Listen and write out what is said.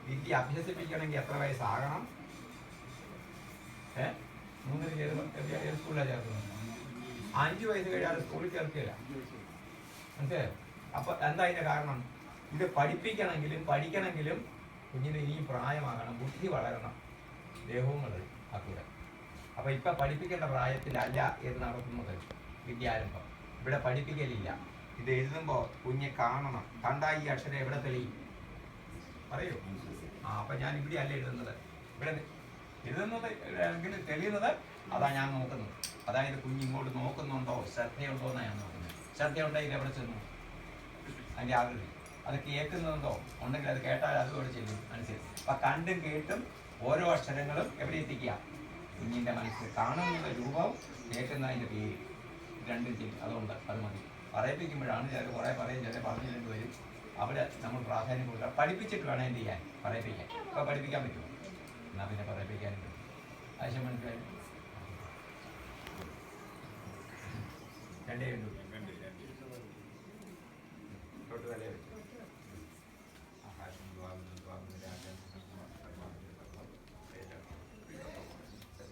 വിദ്യ അഭ്യസിപ്പിക്കണമെങ്കിൽ എത്ര വയസ്സാകണം? 3 ഏത് സ്കൂളിലാണ് ചേർക്കുന്നത്? 5 വയസ്സ് കഴിയാതെ സ്കൂളിൽ ചേർക്കില്ല. മനസ്സിലായോ? അപ്പൊ എന്താ അതിന്റെ കാരണം? ഇത് പഠിക്കണമെങ്കിലും കുഞ്ഞിന് ഇനിയും പ്രായമാകണം, ബുദ്ധി വളരണം, ദേഹവും വളരും ആ കൂടെ. അപ്പൊ ഇപ്പൊ പഠിപ്പിക്കേണ്ട പ്രായത്തിലല്ല ഇത് നടത്തുന്നത് വിദ്യാരംഭം. ഇവിടെ പഠിപ്പിക്കലില്ല. ഇത് എഴുതുമ്പോ കുഞ്ഞ് കാണണം. കണ്ടാ ഈ അക്ഷരം എവിടെ തെളിയും? പറയൂ. അപ്പൊ ഞാൻ ഇവിടെ അല്ല എഴുതുന്നത്. ഇവിടെ എഴുതുന്നത് എങ്കിലും തെളിയുന്നത് അതാ ഞാൻ നോക്കുന്നത്. അതായത് കുഞ്ഞിങ്ങോട്ട് നോക്കുന്നുണ്ടോ, ശ്രദ്ധയുണ്ടോ എന്നാണ് ഞാൻ നോക്കുന്നത്. ശ്രദ്ധയുണ്ടെങ്കിൽ എവിടെ ചെന്നു? അതിൻ്റെ ആകൃതി. അത് കേൾക്കുന്നുണ്ടോ? ഉണ്ടെങ്കിൽ അത് കേട്ടാൽ അതുകൂടെ ചെല്ലും മനസ്സിൽ. അപ്പൊ കണ്ടും കേട്ടും ഓരോ അക്ഷരങ്ങളും എവിടെ എത്തിക്കുക? കുഞ്ഞിൻ്റെ മനസ്സിൽ. കാണുന്ന രൂപവും കേൾക്കുന്നതിൻ്റെ പേര് രണ്ടും ചെയ്യും. അതുകൊണ്ട് അത് മതി. പറയിപ്പിക്കുമ്പോഴാണ് ചിലർ കുറേ പറയും, ചിലർ പറഞ്ഞിട്ടുണ്ട് വരും. അവിടെ നമ്മൾ പ്രാധാന്യം കൊടുക്കുക. പഠിപ്പിച്ചിട്ട് വേണം എന്ത് ചെയ്യാൻ? പറയിപ്പിക്കാൻ. ഇപ്പോൾ പഠിപ്പിക്കാൻ പറ്റുമോ? എന്നാൽ പിന്നെ പറയിപ്പിക്കാനും പറ്റും. ആവശ്യം മനസ്സിലായി? രണ്ടേ ഉള്ളൂ. തൊട്ട് തലേ വെച്ചു.